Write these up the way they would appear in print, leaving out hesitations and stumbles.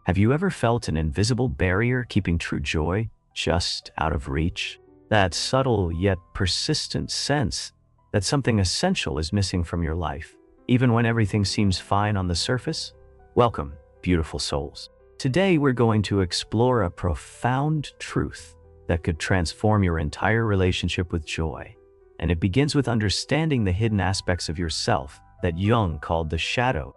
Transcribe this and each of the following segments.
Have you ever felt an invisible barrier keeping true joy just out of reach? That subtle yet persistent sense that something essential is missing from your life, even when everything seems fine on the surface? Welcome, beautiful souls. Today we're going to explore a profound truth that could transform your entire relationship with joy. And it begins with understanding the hidden aspects of yourself that Jung called the shadow.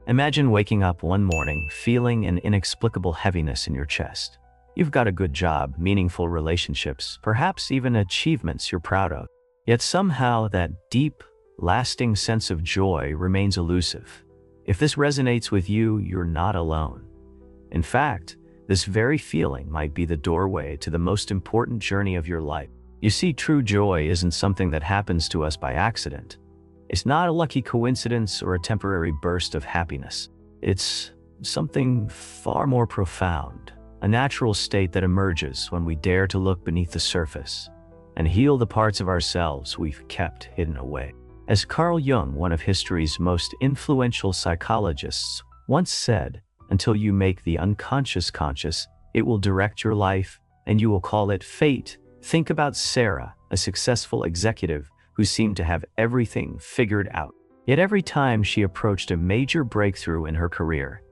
Imagine waking up one morning feeling an inexplicable heaviness in your chest. You've got a good job, meaningful relationships, perhaps even achievements you're proud of. Yet somehow that deep, lasting sense of joy remains elusive. If this resonates with you, you're not alone. In fact, this very feeling might be the doorway to the most important journey of your life. You see, true joy isn't something that happens to us by accident. It's not a lucky coincidence or a temporary burst of happiness. It's something far more profound, a natural state that emerges when we dare to look beneath the surface and heal the parts of ourselves we've kept hidden away. As Carl Jung, one of history's most influential psychologists, once said, "Until you make the unconscious conscious, it will direct your life, and you will call it fate." Think about Sarah, a successful executive who seemed to have everything figured out. Yet every time she approached a major breakthrough in her career,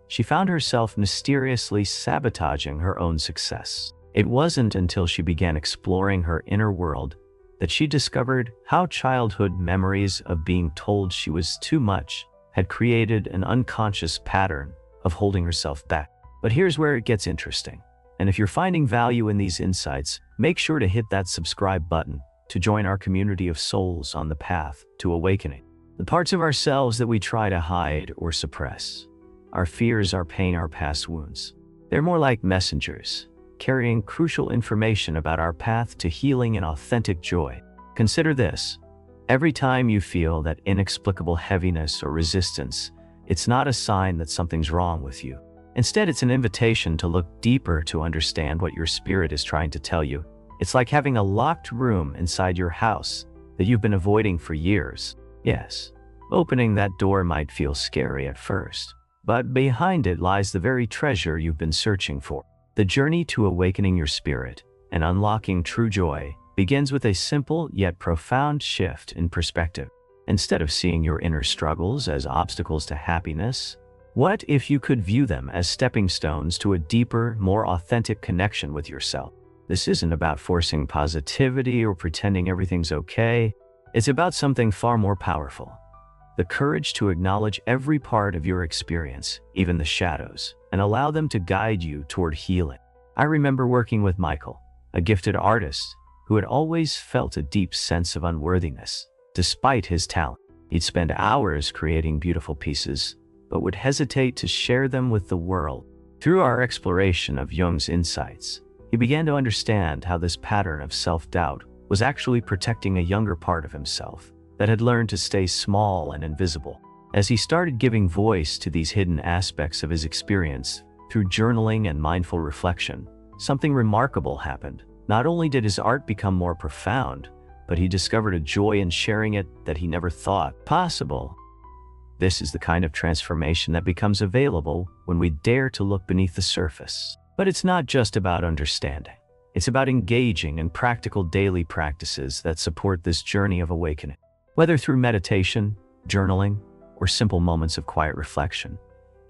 she found herself mysteriously sabotaging her own success. It wasn't until she began exploring her inner world that she discovered how childhood memories of being told she was too much had created an unconscious pattern of holding herself back. But here's where it gets interesting. And if you're finding value in these insights, make sure to hit that subscribe button to join our community of souls on the path to awakening. The parts of ourselves that we try to hide or suppress, our fears, our pain, our past wounds, they're more like messengers, carrying crucial information about our path to healing and authentic joy. Consider this: every time you feel that inexplicable heaviness or resistance, it's not a sign that something's wrong with you. Instead, it's an invitation to look deeper to understand what your spirit is trying to tell you. It's like having a locked room inside your house that you've been avoiding for years. Yes, opening that door might feel scary at first, but behind it lies the very treasure you've been searching for. The journey to awakening your spirit and unlocking true joy begins with a simple yet profound shift in perspective. Instead of seeing your inner struggles as obstacles to happiness, what if you could view them as stepping stones to a deeper, more authentic connection with yourself? This isn't about forcing positivity or pretending everything's okay. It's about something far more powerful: the courage to acknowledge every part of your experience, even the shadows, and allow them to guide you toward healing. I remember working with Michael, a gifted artist who had always felt a deep sense of unworthiness. Despite his talent, he'd spend hours creating beautiful pieces, but would hesitate to share them with the world. Through our exploration of Jung's insights, he began to understand how this pattern of self-doubt was actually protecting a younger part of himself that had learned to stay small and invisible. As he started giving voice to these hidden aspects of his experience through journaling and mindful reflection, something remarkable happened. Not only did his art become more profound, but he discovered a joy in sharing it that he never thought possible. This is the kind of transformation that becomes available when we dare to look beneath the surface. But it's not just about understanding. It's about engaging in practical daily practices that support this journey of awakening. Whether through meditation, journaling, or simple moments of quiet reflection,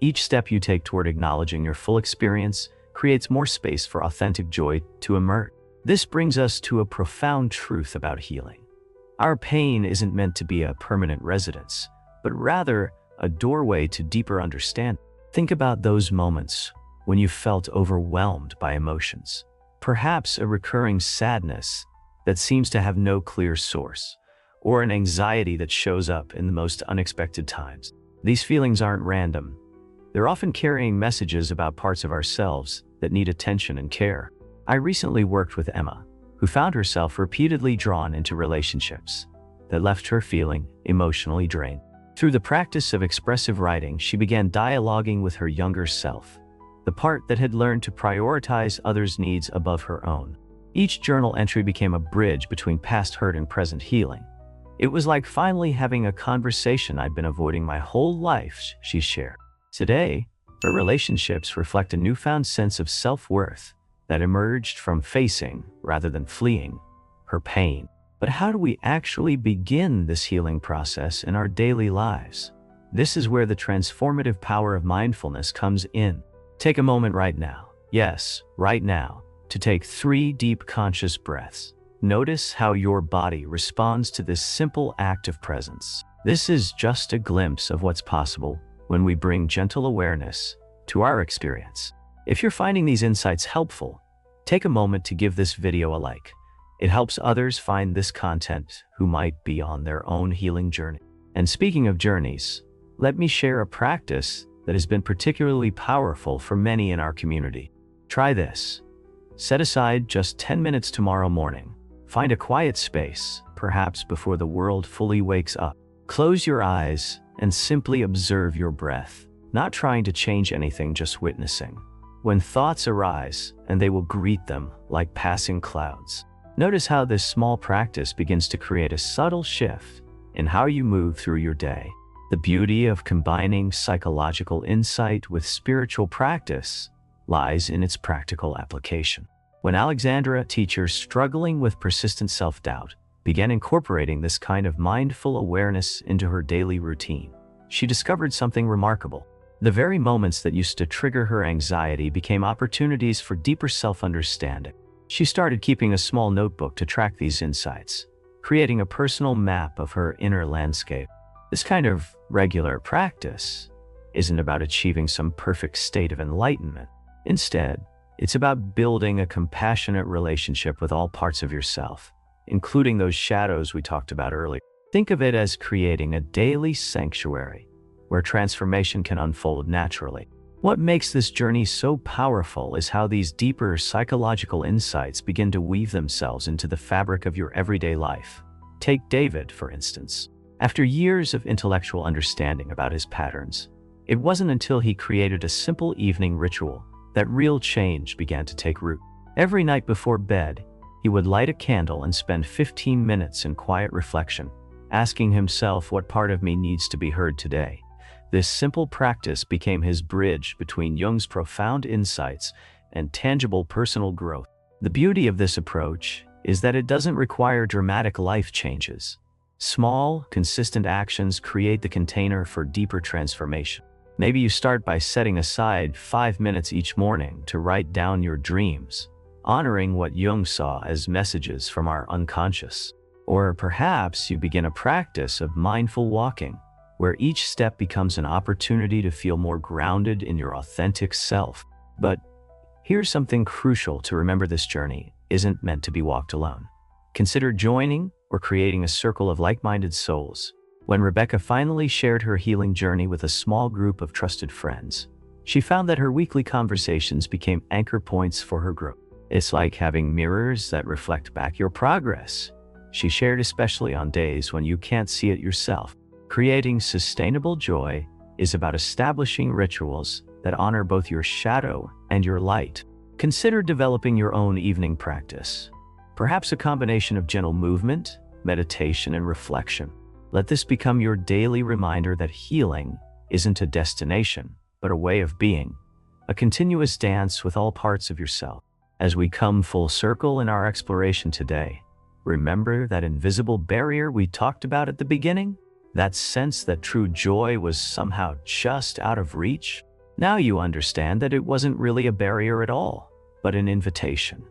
each step you take toward acknowledging your full experience creates more space for authentic joy to emerge. This brings us to a profound truth about healing. Our pain isn't meant to be a permanent residence, but rather a doorway to deeper understanding. Think about those moments when you felt overwhelmed by emotions, perhaps a recurring sadness that seems to have no clear source, or an anxiety that shows up in the most unexpected times. These feelings aren't random. They're often carrying messages about parts of ourselves that need attention and care. I recently worked with Emma, who found herself repeatedly drawn into relationships that left her feeling emotionally drained. Through the practice of expressive writing, she began dialoguing with her younger self, the part that had learned to prioritize others' needs above her own. Each journal entry became a bridge between past hurt and present healing. It was like finally having a conversation I'd been avoiding my whole life, she shared. Today, Her relationships reflect a newfound sense of self-worth that emerged from facing, rather than fleeing, her pain. But how do we actually begin this healing process in our daily lives? This is where the transformative power of mindfulness comes in. Take a moment right now, yes, right now, to take 3 deep conscious breaths. Notice how your body responds to this simple act of presence. This is just a glimpse of what's possible when we bring gentle awareness to our experience. If you're finding these insights helpful, take a moment to give this video a like. It helps others find this content who might be on their own healing journey. And speaking of journeys, let me share a practice that has been particularly powerful for many in our community. Try this. Set aside just 10 minutes tomorrow morning. Find a quiet space, perhaps before the world fully wakes up. Close your eyes and simply observe your breath, not trying to change anything, just witnessing. When thoughts arise, and they will greet them like passing clouds. Notice how this small practice begins to create a subtle shift in how you move through your day. The beauty of combining psychological insight with spiritual practice lies in its practical application. When Alexandra, teacher struggling with persistent self-doubt, began incorporating this kind of mindful awareness into her daily routine, she discovered something remarkable. The very moments that used to trigger her anxiety became opportunities for deeper self-understanding. She started keeping a small notebook to track these insights, creating a personal map of her inner landscape. This kind of regular practice isn't about achieving some perfect state of enlightenment. Instead, it's about building a compassionate relationship with all parts of yourself, including those shadows we talked about earlier. Think of it as creating a daily sanctuary where transformation can unfold naturally. What makes this journey so powerful is how these deeper psychological insights begin to weave themselves into the fabric of your everyday life. Take David, for instance. After years of intellectual understanding about his patterns, it wasn't until he created a simple evening ritual that real change began to take root. Every night before bed, he would light a candle and spend 15 minutes in quiet reflection, asking himself, what part of me needs to be heard today? This simple practice became his bridge between Jung's profound insights and tangible personal growth. The beauty of this approach is that it doesn't require dramatic life changes. Small, consistent actions create the container for deeper transformation. Maybe you start by setting aside 5 minutes each morning to write down your dreams, honoring what Jung saw as messages from our unconscious. Or perhaps you begin a practice of mindful walking, where each step becomes an opportunity to feel more grounded in your authentic self. But here's something crucial to remember: this journey isn't meant to be walked alone. Consider joining or creating a circle of like-minded souls. When Rebecca finally shared her healing journey with a small group of trusted friends, she found that her weekly conversations became anchor points for her growth. It's like having mirrors that reflect back your progress, she shared, especially on days when you can't see it yourself. Creating sustainable joy is about establishing rituals that honor both your shadow and your light. Consider developing your own evening practice, perhaps a combination of gentle movement, meditation, and reflection. Let this become your daily reminder that healing isn't a destination, but a way of being, a continuous dance with all parts of yourself. As we come full circle in our exploration today, remember that invisible barrier we talked about at the beginning? That sense that true joy was somehow just out of reach? Now you understand that it wasn't really a barrier at all, but an invitation.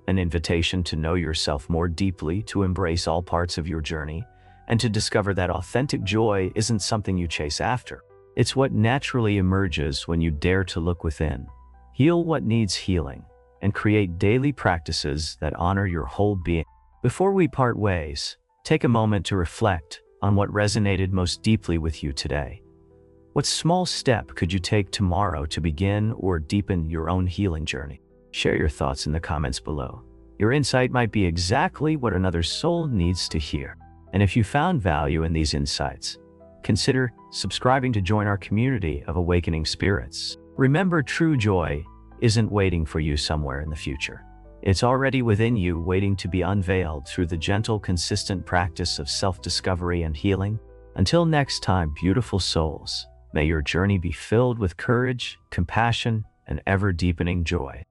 An invitation to know yourself more deeply, to embrace all parts of your journey, and to discover that authentic joy isn't something you chase after. It's what naturally emerges when you dare to look within, heal what needs healing, and create daily practices that honor your whole being. Before we part ways, take a moment to reflect on what resonated most deeply with you today. What small step could you take tomorrow to begin or deepen your own healing journey? Share your thoughts in the comments below. Your insight might be exactly what another soul needs to hear. And if you found value in these insights, consider subscribing to join our community of awakening spirits. Remember, true joy isn't waiting for you somewhere in the future. It's already within you, waiting to be unveiled through the gentle, consistent practice of self-discovery and healing. Until next time, beautiful souls, May your journey be filled with courage, compassion, and ever-deepening joy.